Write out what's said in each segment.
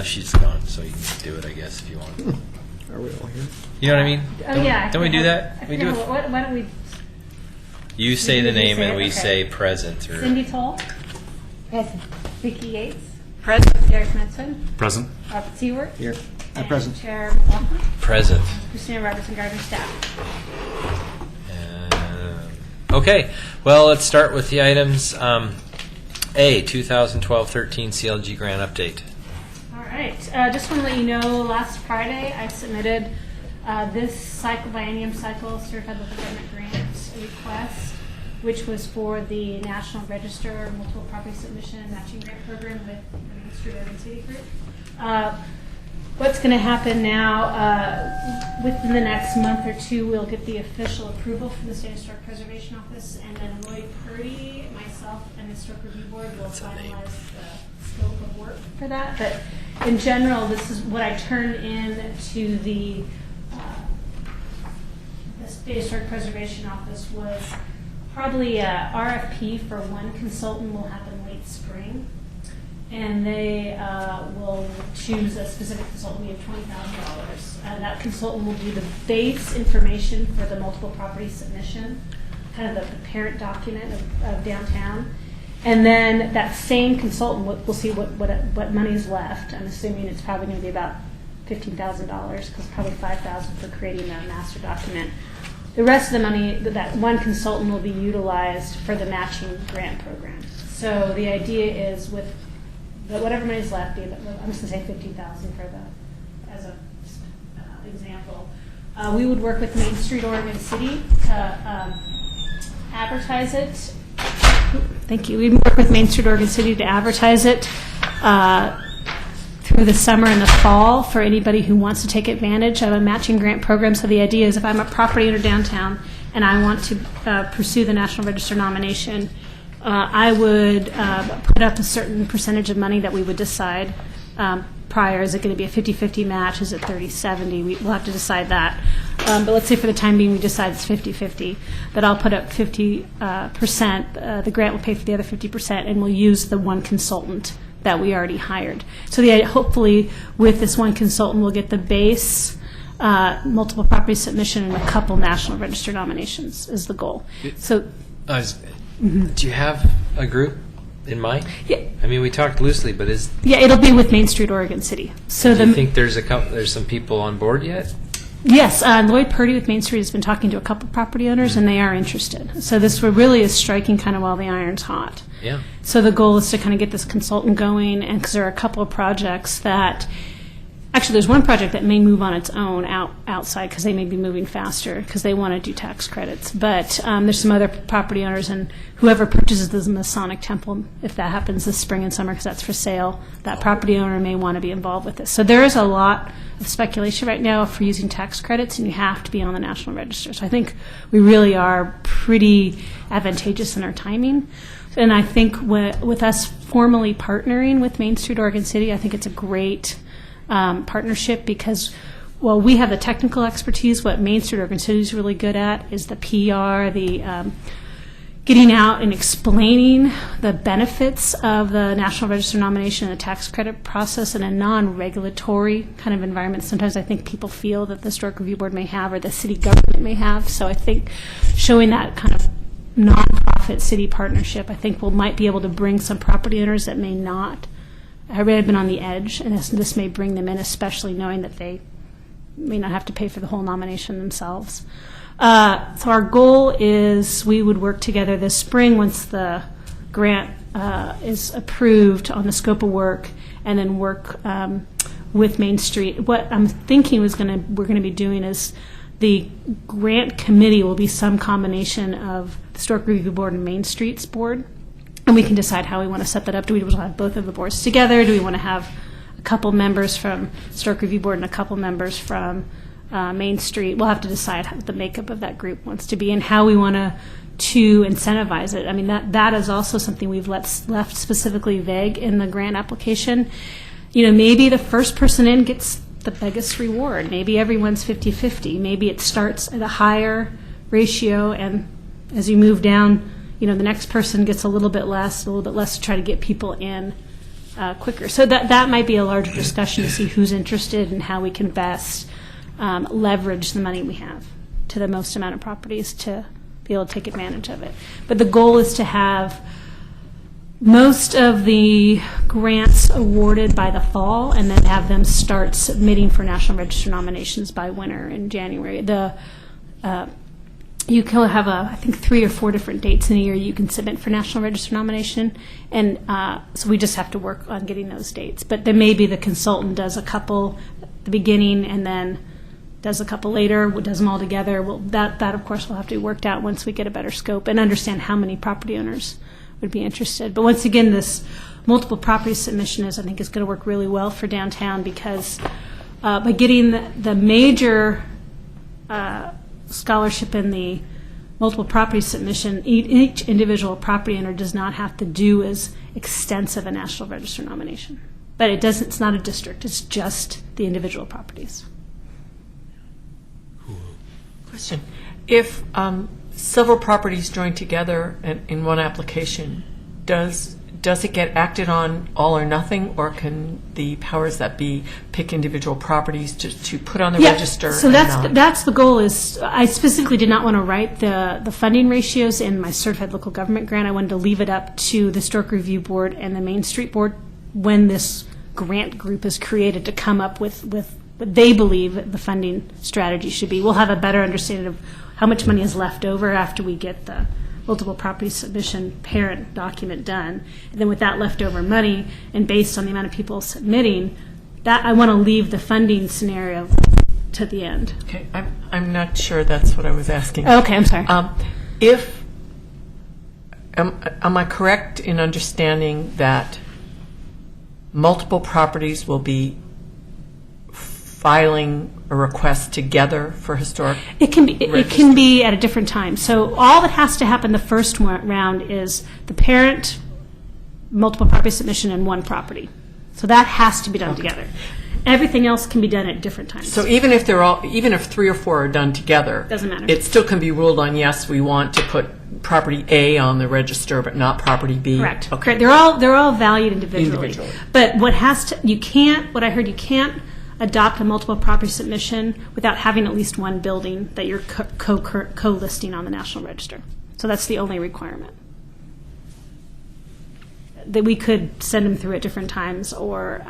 She's gone, so you can do it, I guess, if you want. Are we all here? You know what I mean? Yeah. Don't we do that? We do it. Why don't we? You say the name say and it? we Okay. say present. Or Cindy Toll. Present. Vicki Yates. Present. Derek Knudsen. Present. Robert Seward. Here. And Present. Chair McLaughlin. present. Christina Robertson Gardner, staff. Okay, well, let's start with the items. A, 2012-13 CLG grant update. All right. Just want to let you know, last Friday I submitted this biennium cycle certified local government grant request, which was for the National Register Multiple Property Submission Matching Grant Program with the History Urban City Group. What's going to happen now, within the next month or two, we'll get the official approval from the State Historic Preservation Office, and then Lloyd Purdy, myself, and the Historic Review Board will finalize the scope of work for that. But in general, this is what I turned in to the State Historic Preservation Office was probably a RFP for one consultant will happen late spring. And they will choose a specific consultant. We have $20,000. That consultant will do the base information for the multiple property submission, kind of the parent document of downtown. And then that same consultant will see what money is left. I'm assuming it's probably going to be about $15,000 because probably $5,000 for creating that master document. The rest of the money, that one consultant will be utilized for the matching grant program. So the idea is with whatever money's left, I'm just going to say $50,000 for as an example. We would work with Main Street Oregon City to advertise it. Thank you. We'd work with Main Street Oregon City to advertise it through the summer and the fall for anybody who wants to take advantage of a matching grant program. So the idea is if I'm a property owner downtown and I want to pursue the National Register nomination, I would put up a certain percentage of money that we would decide prior. Is it going to be a 50-50 match? Is it 30-70? We'll have to decide that. But let's say for the time being we decide it's 50-50, that I'll put up 50%. The grant will pay for the other 50%, and we'll use the one consultant that we already hired. So hopefully with this one consultant we'll get the base multiple property submission and a couple National Register nominations is the goal. So. Do you have a group in mind? Yeah. I mean, we talked loosely, but it'll be with Main Street Oregon City. So do you think there's some people on board yet? Yes, Lloyd Purdy with Main Street has been talking to a couple property owners, and they are interested. So this really is striking kind of while the iron's hot. Yeah. So the goal is to kind of get this consultant going, and because there are a couple of projects that. Actually, there's one project that may move on its own outside because they may be moving faster because they want to do tax credits. But there's some other property owners, and whoever purchases the Masonic Temple, if that happens this spring and summer because that's for sale, that property owner may want to be involved with this. So there is a lot of speculation right now for using tax credits, and you have to be on the National Register. So I think we really are pretty advantageous in our timing. And I think with us formally partnering with Main Street Oregon City, I think it's a great partnership because while we have the technical expertise, what Main Street Oregon City is really good at is the PR, the getting out and explaining the benefits of the National Register nomination and the tax credit process in a non-regulatory kind of environment. Sometimes I think people feel that the Historic Review Board may have or the city government may have. So I think showing that kind of nonprofit city partnership, I think might be able to bring some property owners that may not have been on the edge, and this may bring them in, especially knowing that they may not have to pay for the whole nomination themselves. So our goal is we would work together this spring once the grant is approved on the scope of work, and then work with Main Street. What I'm thinking we're going to be doing is the grant committee will be some combination of the Historic Review Board and Main Street's board. And we can decide how we want to set that up. Do we want to have both of the boards together? Do we want to have a couple members from Historic Review Board and a couple members from Main Street? We'll have to decide how the makeup of that group wants to be and how we want to incentivize it. I mean, that is also something we've left specifically vague in the grant application. Maybe the first person in gets the biggest reward. Maybe everyone's 50-50. Maybe it starts at a higher ratio, and as you move down, the next person gets a little bit less to try to get people in quicker. So that might be a larger discussion to see who's interested and how we can best leverage the money we have to the most amount of properties to be able to take advantage of it. But the goal is to have most of the grants awarded by the fall, and then have them start submitting for National Register nominations by winter in January. You can have I think 3 or 4 different dates in a year you can submit for National Register nomination, and so we just have to work on getting those dates. But then maybe the consultant does a couple at the beginning, and then does a couple later, does them all together. Well, that of course will have to be worked out once we get a better scope and understand how many property owners would be interested. But once again, this multiple property submission I think is going to work really well for downtown, because by getting the major scholarship in the multiple property submission, each individual property owner does not have to do as extensive a National Register nomination. But it's not a district, it's just the individual properties. Question. If several properties join together in one application, does it get acted on all or nothing, or can the powers that be pick individual properties to put on the register? So that's the goal. Is I specifically did not want to write the funding ratios in my certified local government grant. I wanted to leave it up to the Historic Review Board and the Main Street Board when this grant group is created to come up with what they believe the funding strategy should be. We'll have a better understanding of how much money is left over after we get the multiple property submission parent document done. And then with that leftover money, and based on the amount of people submitting, that I want to leave the funding scenario to the end. Okay, I'm not sure that's what I was asking. Okay, I'm sorry. Am I correct in understanding that multiple properties will be filing a request together for historic? It can be at a different time. So all that has to happen the first round is the parent multiple property submission and one property. So that has to be done together. Everything else can be done at different times. So even if 3 or 4 are done together, doesn't matter. It still can be ruled on. Yes, we want to put property A on the register, but not property B. Correct. Okay. Correct. They're all valued individually. But what I heard you can't adopt a multiple property submission without having at least one building that you're co-listing on the National Register. So that's the only requirement. That we could send them through at different times, or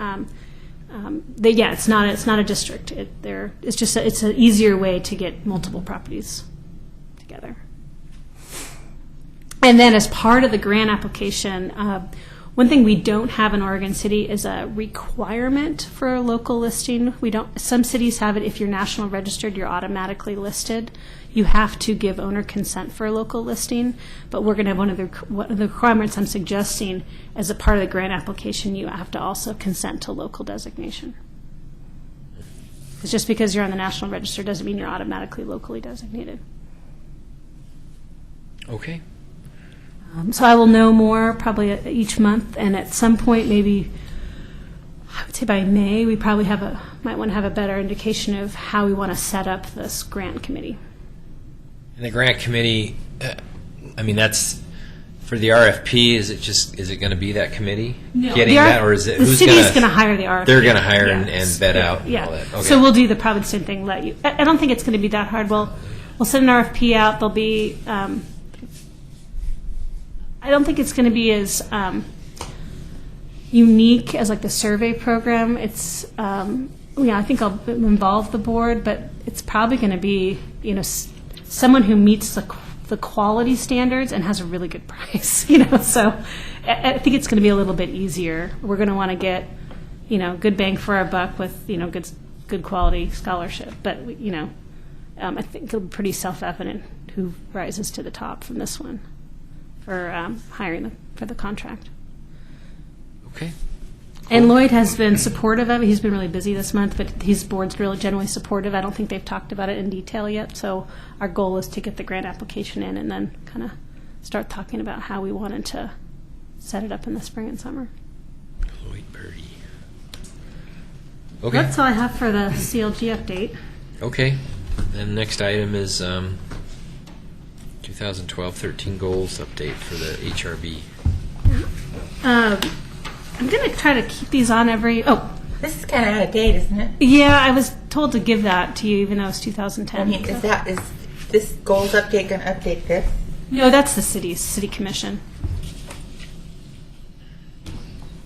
it's not a district. It's an easier way to get multiple properties together. And then as part of the grant application, one thing we don't have in Oregon City is a requirement for a local listing. Some cities have it. If you're national registered, you're automatically listed. You have to give owner consent for a local listing. But we're going to have one of the requirements I'm suggesting as a part of the grant application. You have to also consent to local designation. Because just because you're on the National Register doesn't mean you're automatically locally designated. Okay. So I will know more probably each month, and at some point, maybe I would say by May, we probably might want to have a better indication of how we want to set up this grant committee. And the grant committee, that's for the RFP. Is it going to be that committee getting that, or is it the city's going to hire the RFP? They're going to hire and vet out. Yeah. All that. Okay. So we'll do probably the same thing. I don't think it's going to be that hard. We'll send an RFP out. There'll be. I don't think it's going to be as unique as like the survey program. It's I think I'll involve the board, but it's probably going to be someone who meets the quality standards and has a really good price. So I think it's going to be a little bit easier. We're going to want to get good bang for our buck with good quality scholarship, but I think it'll be pretty self-evident who rises to the top from this one for hiring for the contract. Okay. And Lloyd has been supportive of it. He's been really busy this month, but his board's really generally supportive. I don't think they've talked about it in detail yet, so our goal is to get the grant application in and then kind of start talking about how we wanted to set it up in the spring and summer. Lloyd Purdy. Okay. That's all I have for the CLG update. Okay. Then next item is 2012-13 goals update for the HRB. I'm going to try to keep these on every. Oh, This is kind of out of date, isn't it? yeah, I was told to give that to you, even though it's 2010. I mean, is this goals update going to update this? No, that's the city commission.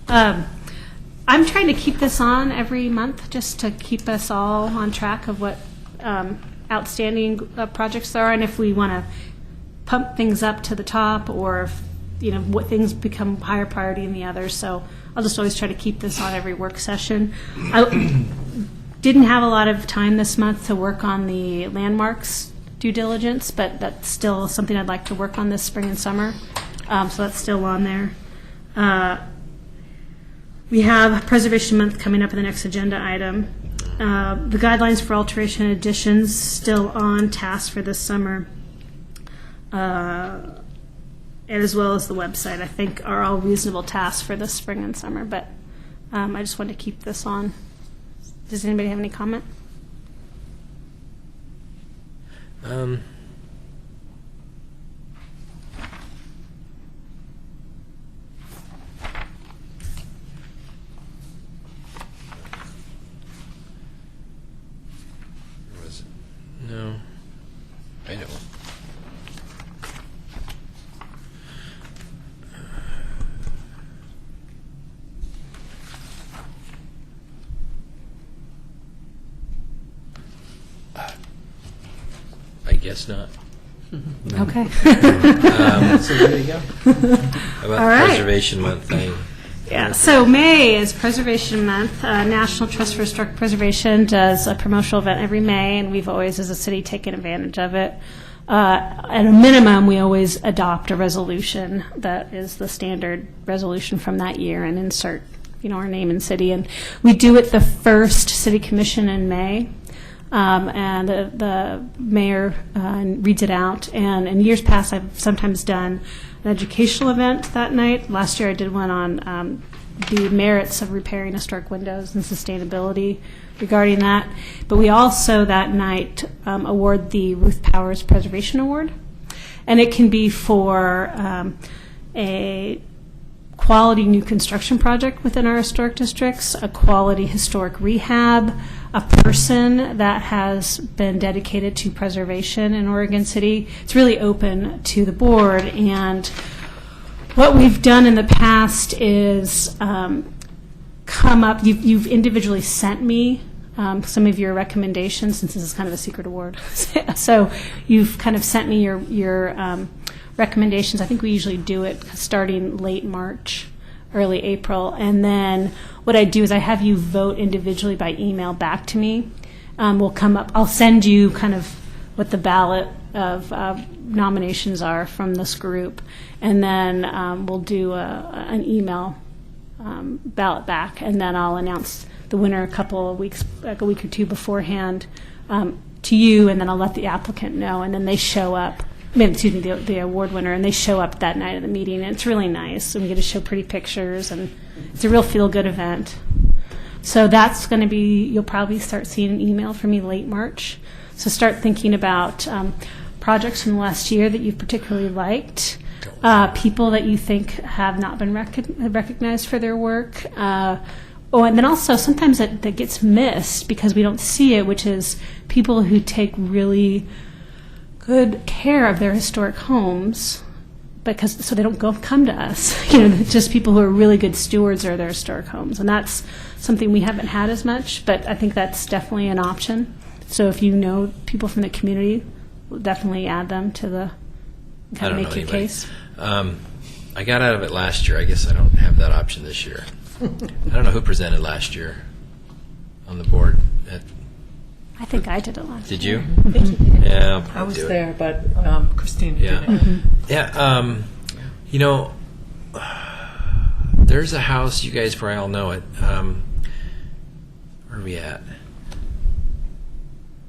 I'm trying to keep this on every month just to keep us all on track of what outstanding projects there are, and if we want to pump things up to the top, or if what things become higher priority than the others. So I'll just always try to keep this on every work session. I didn't have a lot of time this month to work on the landmarks due diligence, but that's still something I'd like to work on this spring and summer. So that's still on there. We have Preservation Month coming up in the next agenda item. The guidelines for alteration and additions still on task for this summer. And as well as the website, I think are all reasonable tasks for this spring and summer, but I just wanted to keep this on. Does anybody have any comment? No, I don't. I guess not. Okay. So there you go. How about All right. Preservation Month thing? Yeah, so May is Preservation Month. National Trust for Historic Preservation does a promotional event every May, and we've always, as a city, taken advantage of it. At a minimum, we always adopt a resolution that is the standard resolution from that year and insert, our name and city. And we do it the first city commission in May. And the mayor reads it out. And in years past, I've sometimes done an educational event that night. Last year, I did one on the merits of repairing historic windows and sustainability regarding that. But we also that night award the Ruth Powers Preservation Award. And it can be for a quality new construction project within our historic districts, a quality historic rehab, a person that has been dedicated to preservation in Oregon City. It's really open to the board, and what we've done in the past is come up, you've individually sent me some of your recommendations, since this is kind of a secret award. So you've kind of sent me your recommendations. I think we usually do it starting late March, early April, and then what I do is I have you vote individually by email back to me. We'll come up, I'll send you kind of what the ballot of nominations are from this group, and then we'll do an email ballot back, and then I'll announce the winner a couple of weeks, like a week or two beforehand to you, and then I'll let the applicant know, and then they show up. The award winner, and they show up that night at the meeting, and it's really nice, and we get to show pretty pictures, and it's a real feel-good event. So that's going to be, you'll probably start seeing an email from me late March. So start thinking about projects from the last year that you've particularly liked, people that you think have not been recognized for their work. And then also sometimes that gets missed because we don't see it, which is people who take really good care of their historic homes, so they don't come to us. Just people who are really good stewards of their historic homes, and that's something we haven't had as much. But I think that's definitely an option. So if you know people from the community, we'll definitely add them to the kind of make your case. I got out of it last year. I guess I don't have that option this year. I don't know who presented last year on the board. I think I did it last Did year. you? Yeah, I was do it. there, but Christine Yeah. did it. Yeah, there's a house, you guys probably all know it. Where are we at?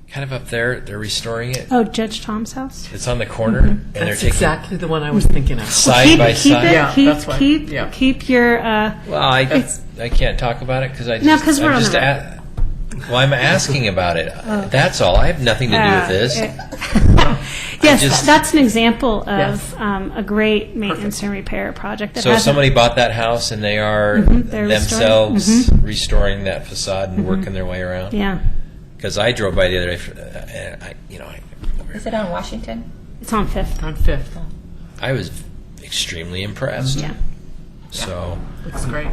Kind of up there, they're restoring it. Oh, Judge Tom's house? It's on the corner, and they're That's taking exactly the one I was thinking of. side by Keep side. it. Yeah, that's why. Keep your. Well, I can't talk about it because I just. No, 'cause we're I'm on just the Well, I'm asking about it. That's all. I have nothing to do with this. Yes, that's an example of a great maintenance and repair project. That So if somebody bought that house and they are they're themselves restoring that facade and working their way around? Yeah. Because I drove by the other day, and Is it on Washington? It's on Fifth. On Fifth. I was extremely impressed. Yeah. So, Looks great.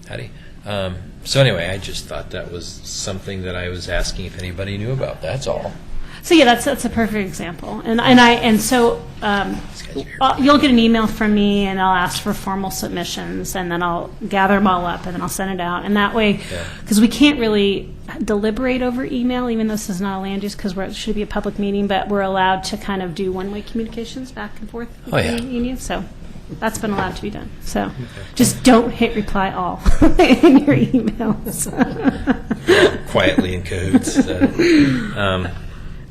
howdy. So anyway, I just thought that was something that I was asking if anybody knew about. That's all. So yeah, that's a perfect example, and so you'll get an email from me, and I'll ask for formal submissions, and then I'll gather them all up, and then I'll send it out, and that way, because we can't really deliberate over email, even though this is not a land use, because it should be a public meeting, but we're allowed to kind of do one-way communications back and forth. So that's been allowed to be done. So just don't hit reply all in your emails. Quietly in cahoots.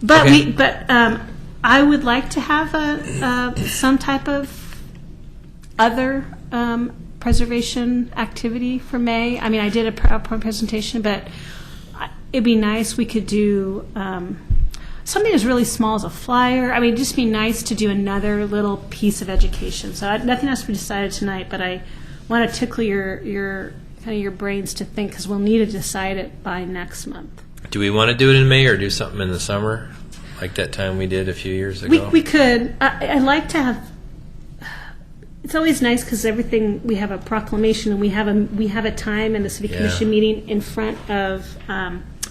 But Okay. I would like to have some type of other preservation activity for May. I mean, I did a PowerPoint presentation, but it'd be nice we could do something as really small as a flyer. I mean, it'd just be nice to do another little piece of education. So nothing has to be decided tonight, but I want to tickle your kind of your brains to think, because we'll need to decide it by next month. Do we want to do it in May or do something in the summer, like that time we did a few years ago? We could. I like to have. It's always nice because everything, we have a proclamation and we have a time in the city commission meeting in front of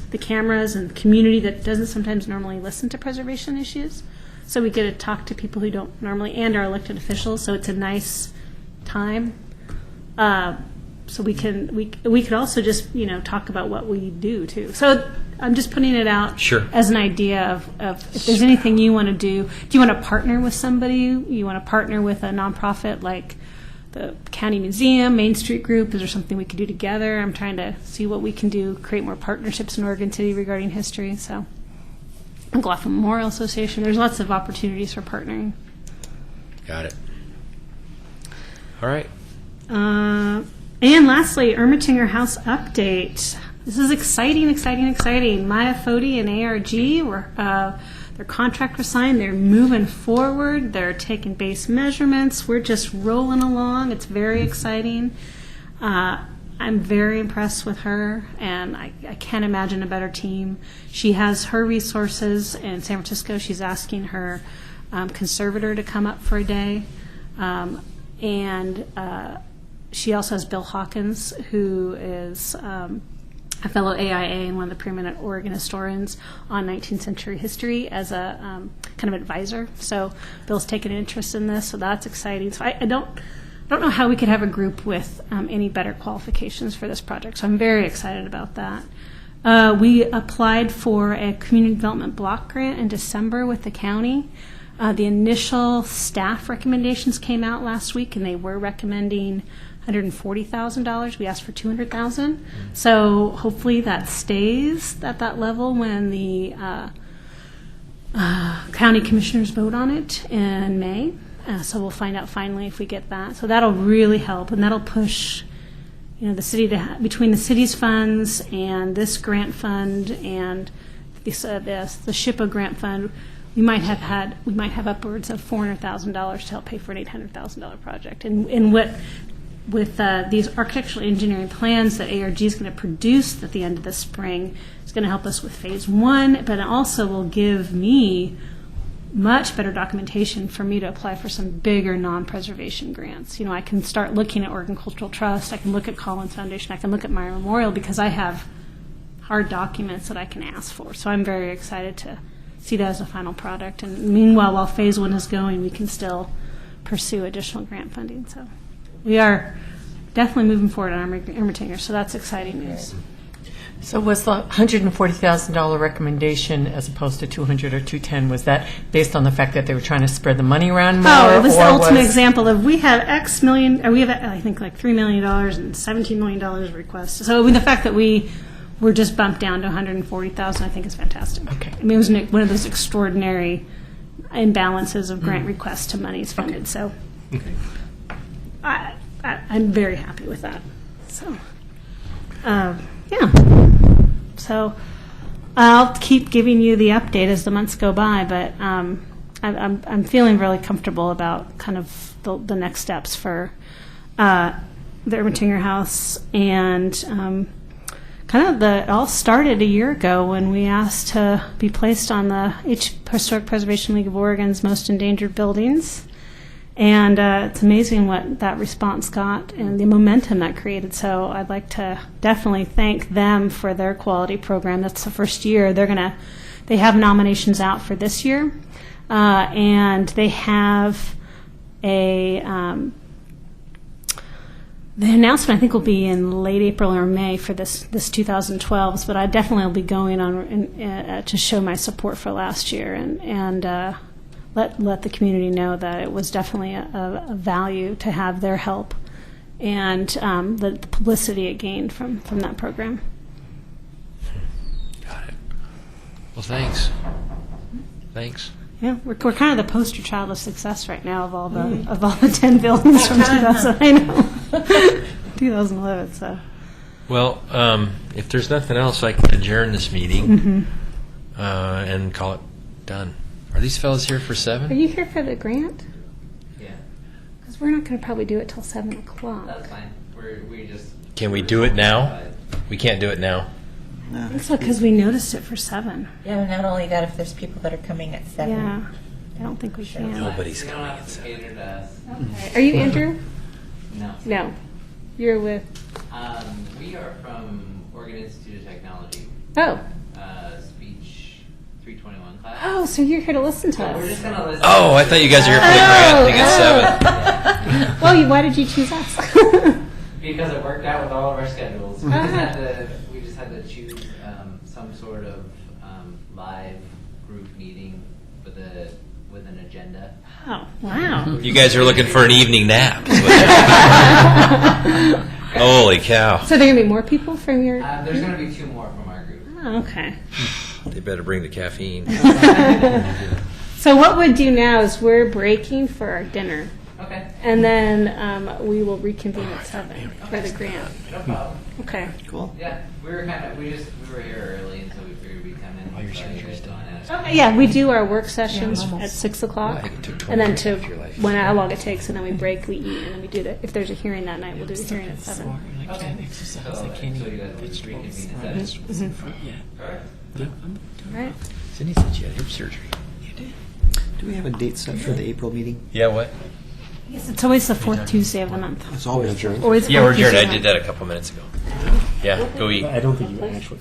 the cameras and the community that doesn't sometimes normally listen to preservation issues. So we get to talk to people who don't normally, and our elected officials. So it's a nice time. So we could also just talk about what we do too. So I'm just putting it out as an idea of if there's anything you want to do. Do you want to partner with somebody? You want to partner with a nonprofit like the County Museum, Main Street Group? Is there something we could do together? I'm trying to see what we can do, create more partnerships in Oregon City regarding history. So McLaughlin Memorial Association. There's lots of opportunities for partnering. Got it. All right. And lastly, Ermitinger House update. This is exciting. Maya Fody and ARG, their contract was signed. They're moving forward. They're taking base measurements. We're just rolling along. It's very exciting. I'm very impressed with her, and I can't imagine a better team. She has her resources in San Francisco. She's asking her conservator to come up for a day. She also has Bill Hawkins, who is a fellow AIA and one of the preeminent Oregon historians on 19th century history as a kind of advisor. So Bill's taken an interest in this, so that's exciting. So I don't know how we could have a group with any better qualifications for this project. So I'm very excited about that. We applied for a community development block grant in December with the county. The initial staff recommendations came out last week, and they were recommending $140,000. We asked for $200,000. So hopefully that stays at that level when the county commissioners vote on it in May. So we'll find out finally if we get that. So that'll really help, and that'll push the city between the city's funds and this grant fund and the SHPA grant fund. We might have upwards of $400,000 to help pay for an $800,000 project. And with these architectural engineering plans that ARG is going to produce at the end of the spring, it's going to help us with phase one, but it also will give me much better documentation for me to apply for some bigger non-preservation grants. I can start looking at Oregon Cultural Trust, I can look at Collins Foundation, I can look at Meyer Memorial, because I have hard documents that I can ask for. So I'm very excited to see that as a final product. And meanwhile, while phase one is going, we can still pursue additional grant funding. So we are definitely moving forward on Ermitinger, so that's exciting news. So was the $140,000 recommendation as opposed to $200 or $210, was that based on the fact that they were trying to spread the money around more? Oh, it was the ultimate example of we have X million, or we have I think like $3 million and $17 million requests. So the fact that we were just bumped down to $140,000, I think is fantastic. Okay. I mean, it was one of those extraordinary imbalances of grant requests to monies funded. Okay. So I'm very happy with that. So Yeah. So I'll keep giving you the update as the months go by, but I'm feeling really comfortable about kind of the next steps for the Ermitinger House, and it all started a year ago when we asked to be placed on the Historic Preservation League of Oregon's Most Endangered Buildings. And it's amazing what that response got and the momentum that created. So I'd like to definitely thank them for their quality program. That's the first year. They have nominations out for this year. And they have the announcement I think will be in late April or May for this 2012s, but I definitely will be going on to show my support for last year and let the community know that it was definitely a value to have their help and the publicity it gained from that program. Got it. Well, thanks. Thanks. Yeah, we're kind of the poster child of success right now of all the 10 buildings from 2000. I know, 2011. So. Well, if there's nothing else, I can adjourn this meeting and call it done. Are these fellas here for 7? Are you here for the grant? Yeah, Because we're not going to probably do it till 7 o'clock. that's fine. We just. Can we do it now? We can't do it now. I think so, because we noticed it for 7. Yeah, not only that, if there's people that are coming at 7. Yeah, I don't think we can. Nobody's You don't coming have at to 7. cater to us. Okay. Are you Andrew? No. No. You're with. We are from Oregon Institute of Technology. Oh. Speech 321 class. Oh, so you're here to listen to We're us. just gonna listen. Oh, I thought you guys were here for the grant thing at 7. Well, why did you choose us? Because it worked out with all of our schedules. We just had to choose some sort of live group meeting with an agenda. Oh, wow. You guys are looking for an evening nap. Holy cow. So there are going to be more people from your. There's going to be 2 more from our group. Oh, okay. They better bring the caffeine. So what we'll do now is we're breaking for our dinner. Okay. And then we will reconvene at 7 for the grant. No problem. Okay. Cool. Yeah, we were here early, and so we figured we'd come in. Oh, your so you surgery's guys done. don't ask. Yeah, we do our work sessions at 6 o'clock. I think it took 20 And then years of your life. how long it takes, and then we break, we eat, and then we do if there's a hearing that night, we'll do the hearing at 7. I can't exercise. I can't So eat you guys will vegetables. reconvene at 7. Yeah. All right. All right. Sydney said she had hip surgery. You did. Do we have a date set for the April meeting? Yeah, what? Yes, it's always the 4th Tuesday of the month. It's always adjourned. Always the Yeah, we're 4th Tuesday adjourned. of I the did that a couple minutes ago. Yeah, go eat. I don't think you actually